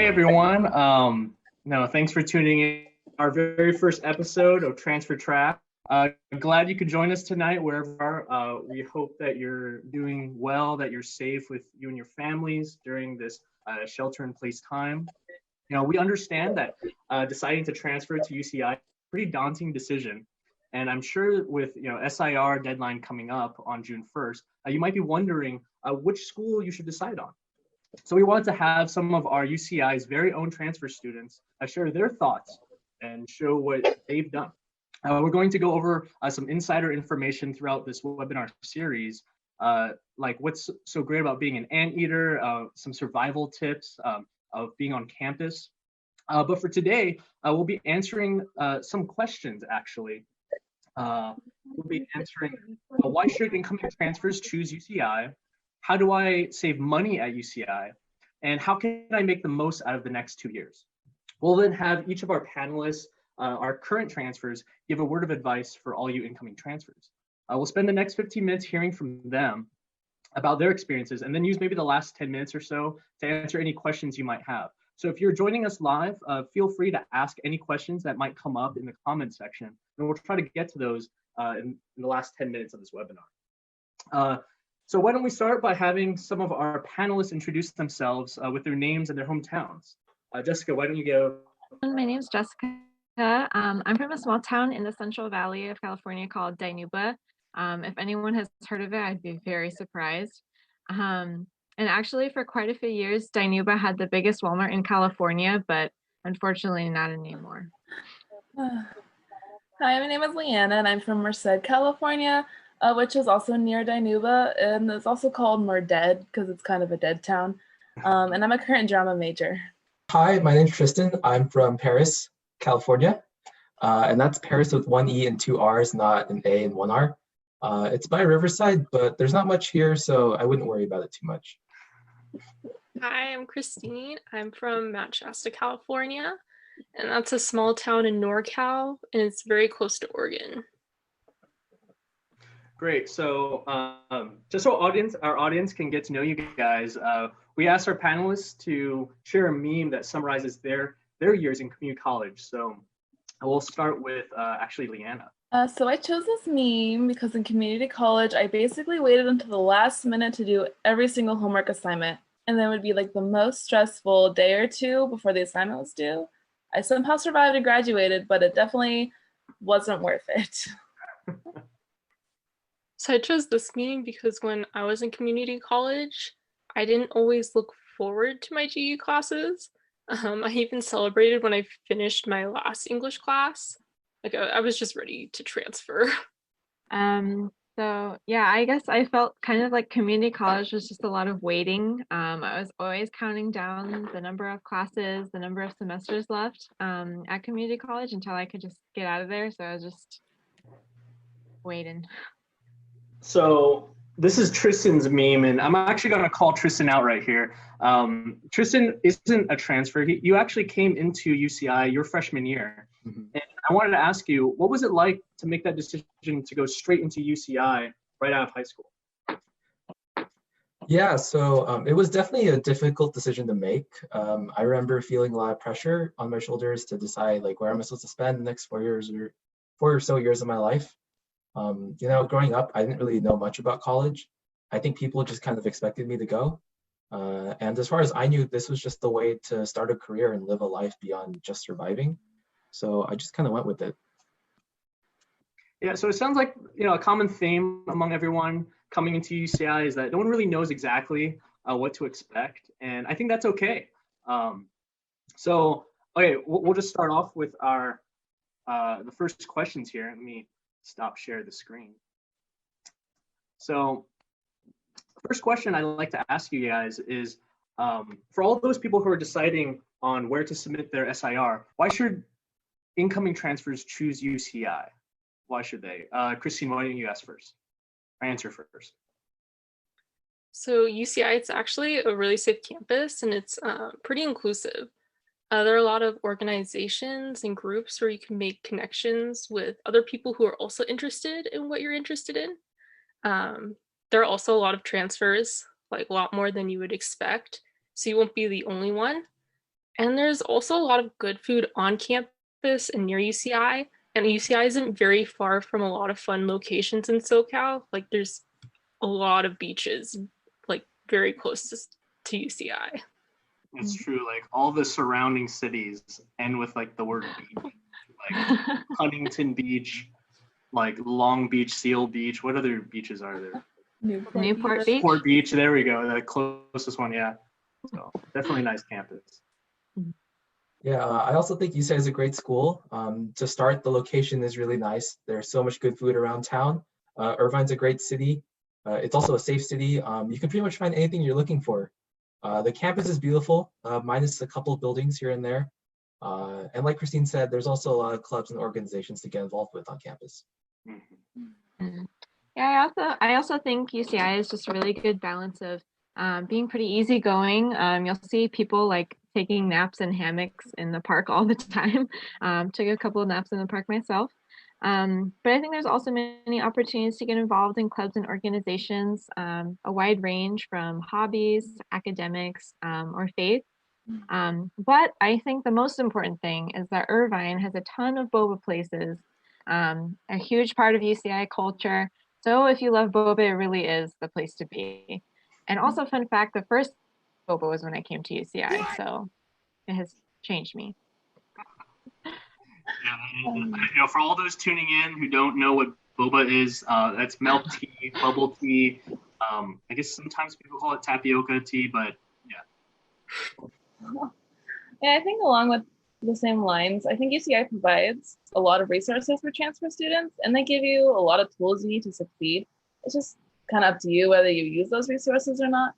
everyone. No, thanks for tuning in. Our very first episode of Transfer Track. Glad you could join us tonight wherever you are. We hope that you're doing well, that you're safe with you and your families during this shelter-in-place time. We understand that deciding to transfer to UCI is a pretty daunting decision. And I'm sure with SIR deadline coming up on June 1st, you might be wondering which school you should decide on. So we wanted to have some of our UCI's very own transfer students share their thoughts and show what they've done. We're going to go over some insider information throughout this webinar series, like what's so great about being an anteater, some survival tips of being on campus. But for today, we'll be answering some questions, actually. We'll be answering why should incoming transfers choose UCI? How do I save money at UCI? And how can I make the most out of the next 2 years? We'll then have each of our panelists, our current transfers, give a word of advice for all you incoming transfers. We'll spend the next 15 minutes hearing from them about their experiences, and then use maybe the last 10 minutes or so to answer any questions you might have. So if you're joining us live, feel free to ask any questions that might come up in the comment section, and we'll try to get to those in the last 10 minutes of this webinar. So why don't we start by having some of our panelists introduce themselves with their names and their hometowns. Jessica, why don't you go? My name is Jessica. I'm from a small town in the Central Valley of California called Dinuba. If anyone has heard of it, I'd be very surprised. And actually, for quite a few years, Dinuba had the biggest Walmart in California, but unfortunately not anymore. Hi, my name is Leanna, and I'm from Merced, California, which is also near Dinuba, and it's also called Merded because it's kind of a dead town. And I'm a current drama major. Hi, my name's Tristan. I'm from Paris, California, and that's Paris with 1 E and 2 R's, not an A and 1 R. It's by Riverside, but there's not much here, so I wouldn't worry about it too much. Hi, I'm Christine. I'm from Mount Shasta, California, and that's a small town in NorCal, and it's very close to Oregon. Great. So just so our audience can get to know you guys, we asked our panelists to share a meme that summarizes their years in community college. So we'll start with actually Leanna. So I chose this meme because in community college, I basically waited until the last minute to do every single homework assignment. And then it would be like the most stressful day or two before the assignment was due. I somehow survived and graduated, but it definitely wasn't worth it. So I chose this meme because when I was in community college, I didn't always look forward to my GE classes. I even celebrated when I finished my last English class. Like I was just ready to transfer. So yeah, I guess I felt kind of like community college was just a lot of waiting. I was always counting down the number of classes, the number of semesters left at community college until I could just get out of there. So I was just waiting. So this is Tristan's meme, and I'm actually going to call Tristan out right here. Tristan isn't a transfer. You actually came into UCI your freshman year. Mm-hmm. And I wanted to ask you, what was it like to make that decision to go straight into UCI right out of high school? Yeah, so it was definitely a difficult decision to make. I remember feeling a lot of pressure on my shoulders to decide like where am I supposed to spend the next 4 or so years of my life. Growing up, I didn't really know much about college. I think people just kind of expected me to go. And as far as I knew, this was just the way to start a career and live a life beyond just surviving. So I just kind of went with it. Yeah, so it sounds like, a common theme among everyone coming into UCI is that no one really knows exactly what to expect. And I think that's okay. Okay, we'll just start off with our the first questions here. Let me stop share the screen. So first question I'd like to ask you guys is, for all those people who are deciding on where to submit their SIR, why should incoming transfers choose UCI? Why should they? Christine, why don't you ask first? Or answer first. So UCI, it's actually a really safe campus, and it's pretty inclusive. There are a lot of organizations and groups where you can make connections with other people who are also interested in what you're interested in. There are also a lot of transfers, like a lot more than you would expect. So you won't be the only one. And there's also a lot of good food on campus and near UCI. And UCI isn't very far from a lot of fun locations in SoCal. Like there's a lot of beaches, like very close to UCI. It's true. Like all the surrounding cities end with like the word beach, like Huntington Beach, like Long Beach, Seal Beach. What other beaches are there? Newport Beach. Newport Beach. There we go. The closest one. Yeah. So definitely a nice campus. Yeah, I also think UCI is a great school. To start, the location is really nice. There's so much good food around town. Irvine's a great city. It's also a safe city. You can pretty much find anything you're looking for. The campus is beautiful, minus a couple of buildings here and there. And like Christine said, there's also a lot of clubs and organizations to get involved with on campus. Yeah, I also think UCI is just a really good balance of being pretty easygoing. You'll see people like taking naps in hammocks in the park all the time. Took a couple of naps in the park myself. But I think there's also many opportunities to get involved in clubs and organizations, a wide range from hobbies, academics, or faith. But I think the most important thing is that Irvine has a ton of boba places, a huge part of UCI culture. So if you love boba, it really is the place to be. And also, fun fact, the first boba was when I came to UCI, so it has changed me. Yeah, for all those tuning in who don't know what boba is, that's milk tea, bubble tea. I guess sometimes people call it tapioca tea, but yeah. Yeah, I think along with the same lines, I think UCI provides a lot of resources for transfer students, and they give you a lot of tools you need to succeed. It's just kind of up to you whether you use those resources or not.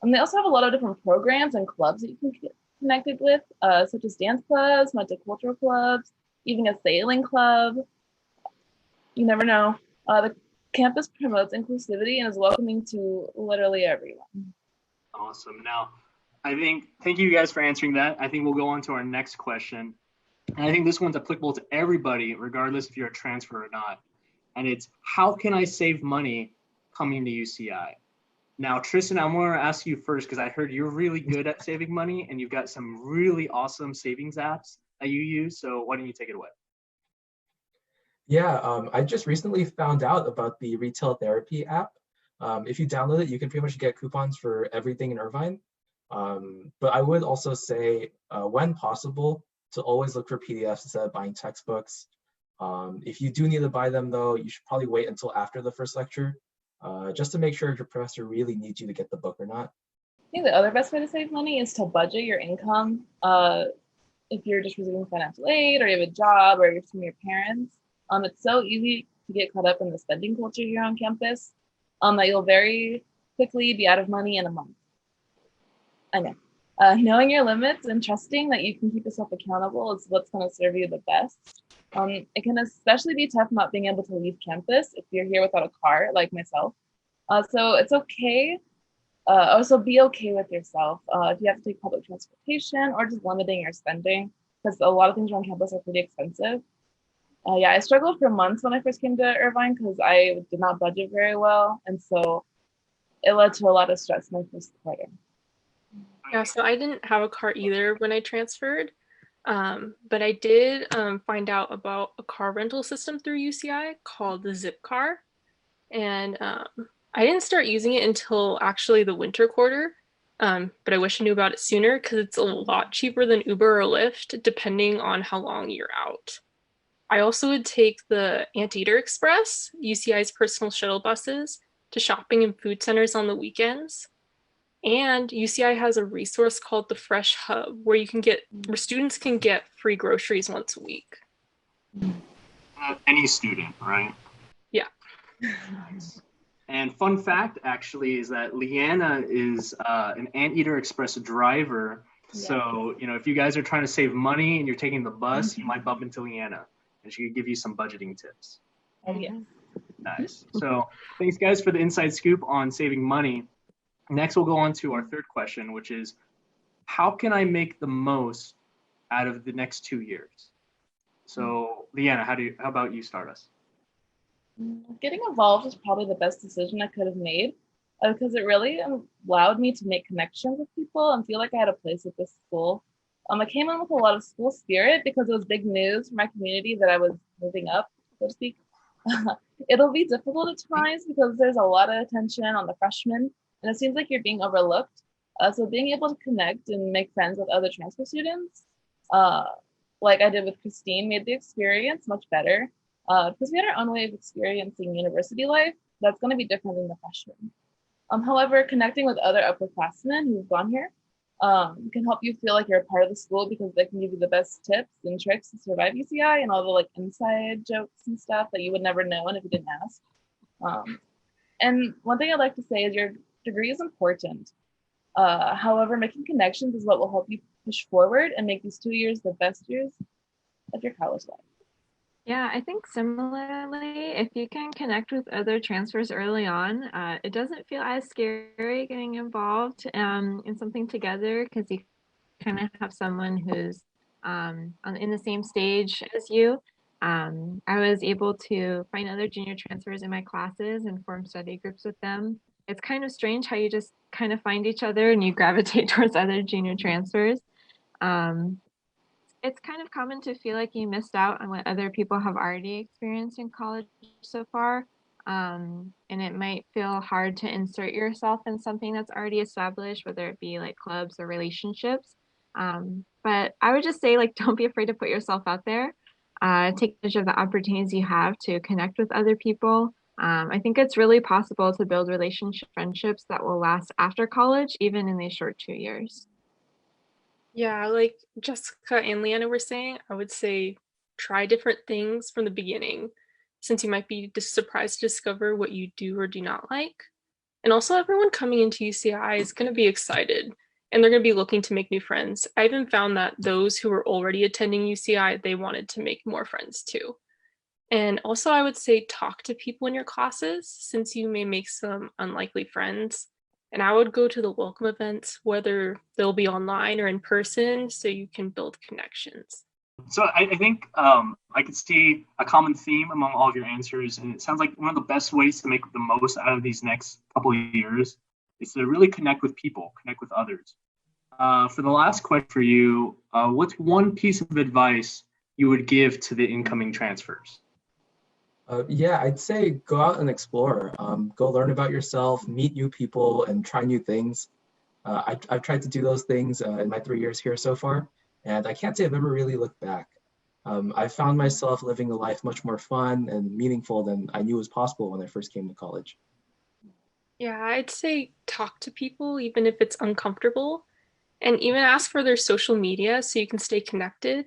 And they also have a lot of different programs and clubs that you can get connected with, such as dance clubs, multicultural clubs, even a sailing club. You never know. The campus promotes inclusivity and is welcoming to literally everyone. Awesome. Now, thank you guys for answering that. I think we'll go on to our next question. And I think this one's applicable to everybody, regardless if you're a transfer or not. And it's, how can I save money coming to UCI? Now, Tristan, I'm going to ask you first because I heard you're really good at saving money and you've got some really awesome savings apps that you use. So why don't you take it away? Yeah, I just recently found out about the Retail Therapy app. If you download it, you can pretty much get coupons for everything in Irvine. But I would also say, when possible, to always look for PDFs instead of buying textbooks. If you do need to buy them, though, you should probably wait until after the first lecture, just to make sure if your professor really needs you to get the book or not. I think the other best way to save money is to budget your income. If you're just receiving financial aid or you have a job or you're from your parents, it's so easy to get caught up in the spending culture here on campus that you'll very quickly be out of money in a month. I know. Knowing your limits and trusting that you can keep yourself accountable is what's going to serve you the best. It can especially be tough not being able to leave campus if you're here without a car, like myself. So it's okay. Also be okay with yourself. If you have to take public transportation or just limiting your spending, because a lot of things around campus are pretty expensive. Yeah, I struggled for months when I first came to Irvine because I did not budget very well. And so it led to a lot of stress my first quarter. Yeah, so I didn't have a car either when I transferred, but I did find out about a car rental system through UCI called the Zip Car. And I didn't start using it until actually the winter quarter, but I wish I knew about it sooner because it's a lot cheaper than Uber or Lyft, depending on how long you're out. I also would take the Anteater Express, UCI's personal shuttle buses, to shopping and food centers on the weekends. And UCI has a resource called the Fresh Hub, where students can get free groceries once a week. Any student, right? Yeah. And fun fact, actually, is that Leanna is an Anteater Express driver. Yeah. So, if you guys are trying to save money and you're taking the bus, you might bump into Leanna, and she could give you some budgeting tips. Oh, yeah. Nice. So, thanks, guys, for the inside scoop on saving money. Next, we'll go on to our third question, which is, how can I make the most out of the next 2 years? So, Leanna, how about you start us? Getting involved was probably the best decision I could have made because it really allowed me to make connections with people and feel like I had a place at this school. I came in with a lot of school spirit because it was big news for my community that I was moving up, so to speak. It'll be difficult at times because there's a lot of attention on the freshmen, and it seems like you're being overlooked. So being able to connect and make friends with other transfer students, uh, like I did with Christine, made the experience much better. Because we had our own way of experiencing university life that's going to be different than the freshmen. However, connecting with other upperclassmen who've gone here can help you feel like you're a part of the school because they can give you the best tips and tricks to survive UCI and all the like inside jokes and stuff that you would never know if you didn't ask. And one thing I'd like to say is your degree is important. However, making connections is what will help you push forward and make these 2 years the best years of your college life. Yeah, I think similarly, if you can connect with other transfers early on, it doesn't feel as scary getting involved in something together because you kind of have someone who's in the same stage as you. I was able to find other junior transfers in my classes and form study groups with them. It's kind of strange how you just kind of find each other and you gravitate towards other junior transfers. It's kind of common to feel like you missed out on what other people have already experienced in college so far. And it might feel hard to insert yourself in something that's already established, whether it be like clubs or relationships. But I would just say, like, don't be afraid to put yourself out there. Take advantage of the opportunities you have to connect with other people. I think it's really possible to build friendships that will last after college, even in these short 2 years. Yeah, like Jessica and Leanna were saying, I would say try different things from the beginning, since you might be surprised to discover what you do or do not like. And also, everyone coming into UCI is going to be excited and they're going to be looking to make new friends. I even found that those who were already attending UCI, they wanted to make more friends too. And also, I would say talk to people in your classes since you may make some unlikely friends. And I would go to the welcome events, whether they'll be online or in person, so you can build connections. So I think I could see a common theme among all of your answers, and it sounds like one of the best ways to make the most out of these next couple of years is to really connect with people, connect with others. For the last question for you, what's one piece of advice you would give to the incoming transfers? Yeah, I'd say go out and explore. Go learn about yourself, meet new people, and try new things. I've tried to do those things in my 3 years here so far, and I can't say I've ever really looked back. I found myself living a life much more fun and meaningful than I knew was possible when I first came to college. Yeah, I'd say talk to people, even if it's uncomfortable, and even ask for their social media so you can stay connected.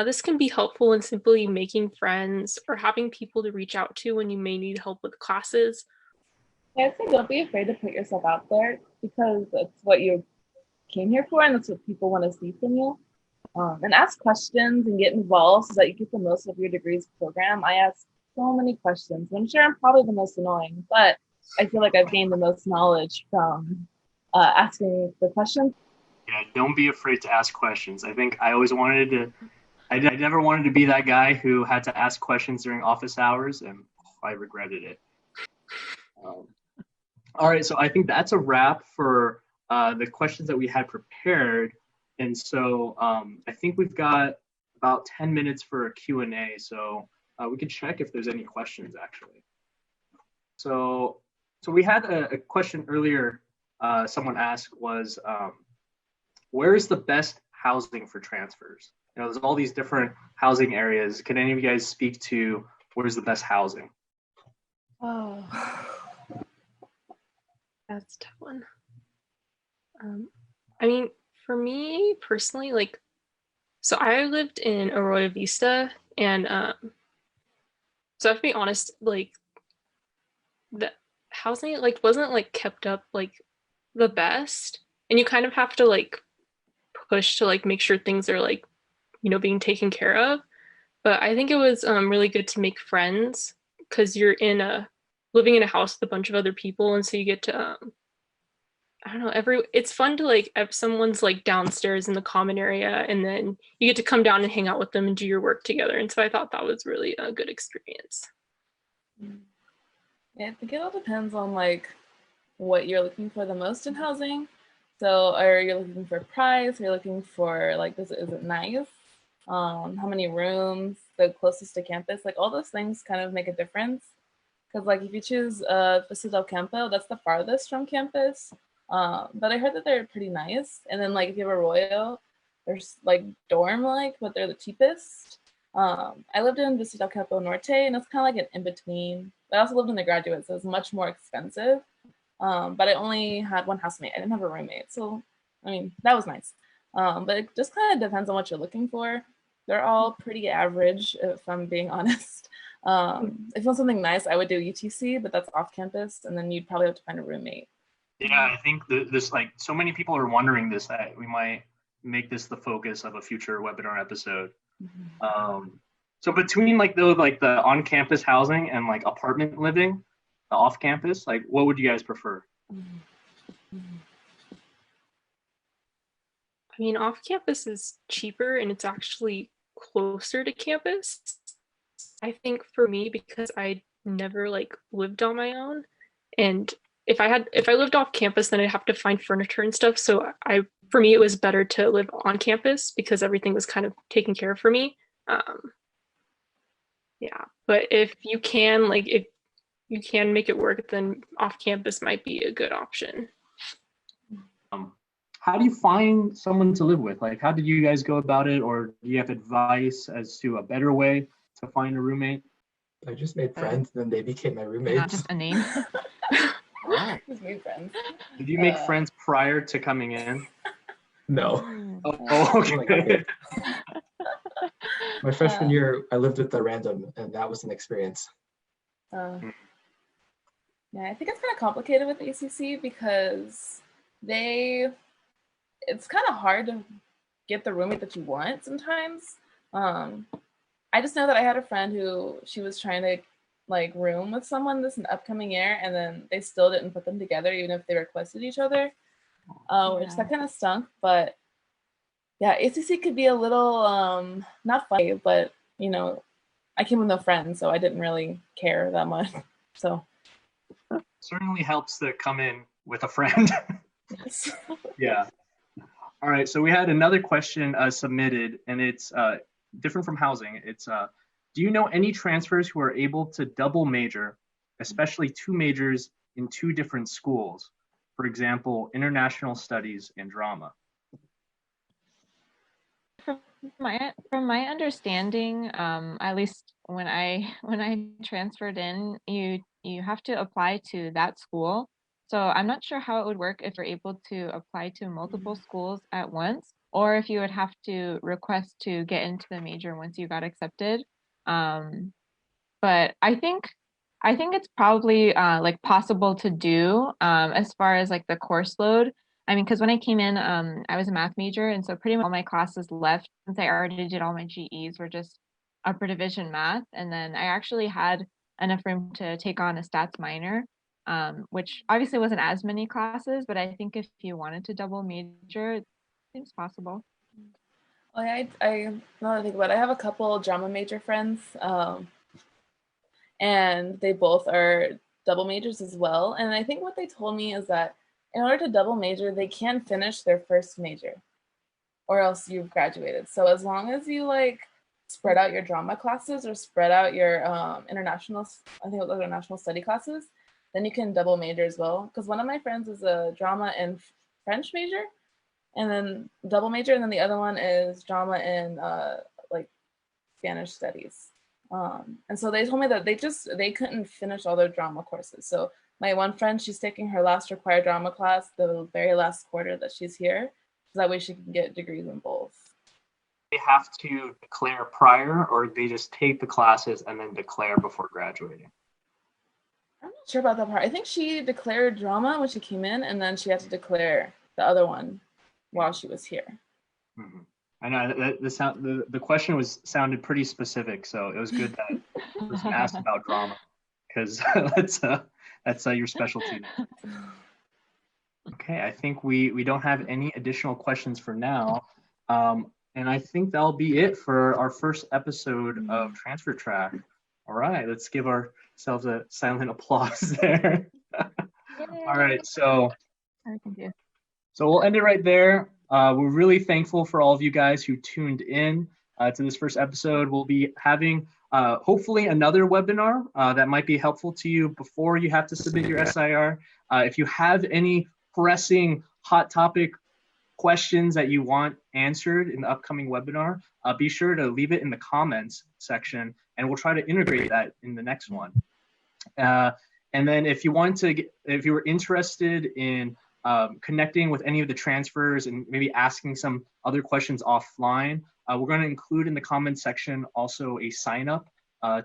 This can be helpful in simply making friends or having people to reach out to when you may need help with classes. Yeah, I'd say don't be afraid to put yourself out there because that's what you came here for and that's what people want to see from you. And ask questions and get involved so that you get the most of your degrees program. I ask so many questions. I'm sure I'm probably the most annoying, but I feel like I've gained the most knowledge from asking the questions. Yeah, don't be afraid to ask questions. I think I always wanted to, I never wanted to be that guy who had to ask questions during office hours, and I regretted it. All right, so I think that's a wrap for the questions that we had prepared. And so I think we've got about 10 minutes for a Q&A. So we could check if there's any questions actually. So we had a question earlier. Someone asked was, where is the best housing for transfers? You know, there's all these different housing areas. Can any of you guys speak to where's the best housing? Oh, That's a tough one. I mean, for me personally, like, so I lived in Arroyo Vista, and so I have to be honest, like, the housing like wasn't like kept up like the best, and you kind of have to like push to like make sure things are like, you know, being taken care of. But I think it was really good to make friends because you're living in a house with a bunch of other people, and so you get to I don't know, it's fun to like if someone's like downstairs in the common area, and then you get to come down and hang out with them and do your work together. And so I thought that was really a good experience. yeah, I think it all depends on like what you're looking for the most in housing. So are you looking for price? Are you looking for like, is it nice? How many rooms, the closest to campus, like all those things kind of make a difference. Because like if you choose Vista del Campo, that's the farthest from campus. But I heard that they're pretty nice. And then like if you have a Arroyo, they're like dorm-like, but they're the cheapest. I lived in Vista del Campo Norte, and it's kind of like an in-between. But I also lived in the graduate, so it was much more expensive. But I only had one housemate. I didn't have a roommate. So, I mean, that was nice. But it just kind of depends on what you're looking for. They're all pretty average, if I'm being honest. If you want something nice, I would do UTC, but that's off campus, and then you'd probably have to find a roommate. Yeah, I think this, like, so many people are wondering this, that we might make this the focus of a future webinar episode. So between like the on-campus housing and like apartment living, the off-campus, like what would you guys prefer? I mean, off campus is cheaper and it's actually closer to campus. I think for me, because I never like lived on my own, and if I lived off campus, then I'd have to find furniture and stuff. So for me, it was better to live on campus because everything was kind of taken care of for me. Yeah, but if you can make it work, then off campus might be a good option. How do you find someone to live with? Like, how did you guys go about it? Or do you have advice as to a better way to find a roommate? I just made friends, then they became my roommates. Not just a name. Wow. Just made friends. Did you make friends prior to coming in? No. Oh, okay. My freshman year, I lived with a random, and that was an experience. Yeah, I think it's kind of complicated with ACC because it's kind of hard to get the roommate that you want sometimes. I just know that I had a friend who she was trying to like room with someone this upcoming year, and then they still didn't put them together even if they requested each other, which that kind of stunk. But yeah, ACC could be a little not funny, but you know, I came with no friends, so I didn't really care that much. So Certainly helps to come in with a friend. yes. Yeah. All right. So we had another question submitted, and it's different from housing. It's do you know any transfers who are able to double major, especially two majors in two different schools? For example, international studies and drama. From my understanding, at least when I transferred in, you have to apply to that school. So I'm not sure how it would work if you're able to apply to multiple schools at once, or if you would have to request to get into the major once you got accepted. But I think it's probably like possible to do as far as like the course load. I mean, because when I came in, I was a math major, and so pretty much all my classes left, since I already did all my GEs, were just upper division math. And then I actually had enough room to take on a stats minor, which obviously wasn't as many classes, but I think if you wanted to double major, it seems possible. Well, I now that I think about it, I have a couple drama major friends, and they both are double majors as well. And I think what they told me is that in order to double major, they can finish their first major, or else you've graduated. So as long as you like spread out your drama classes or spread out your international, I think it was international study classes, then you can double major as well. Because one of my friends is a drama and French major, and then double major, and then the other one is drama and like Spanish studies. And so they told me that they couldn't finish all their drama courses. So my one friend, she's taking her last required drama class the very last quarter that she's here, so that way she can get degrees in both. They have to declare prior, or they just take the classes and then declare before graduating? I'm not sure about that part. I think she declared drama when she came in, and then she had to declare the other one while she was here. Mm-hmm. I know that the question sounded pretty specific, so it was good that it was asked about drama, because that's your specialty. Okay, I think we don't have any additional questions for now, and I think that'll be it for our first episode of Transfer Track. All right, let's give ourselves a silent applause there. All right, so So we'll end it right there. We're really thankful for all of you guys who tuned in to this first episode. We'll be having hopefully another webinar that might be helpful to you before you have to submit your SIR. If you have any pressing hot topic questions that you want answered in the upcoming webinar, be sure to leave it in the comments section, and we'll try to integrate that in the next one. And then if you were interested in connecting with any of the transfers and maybe asking some other questions offline, we're going to include in the comments section also a sign up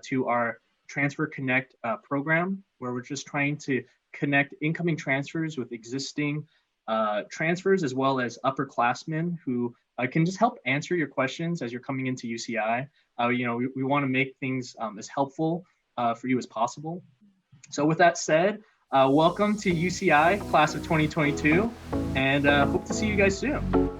to our Transfer Connect program, where we're just trying to connect incoming transfers with existing transfers, as well as upperclassmen who can just help answer your questions as you're coming into UCI. We want to make things as helpful for you as possible. So with that said, welcome to UCI, class of 2022, and hope to see you guys soon.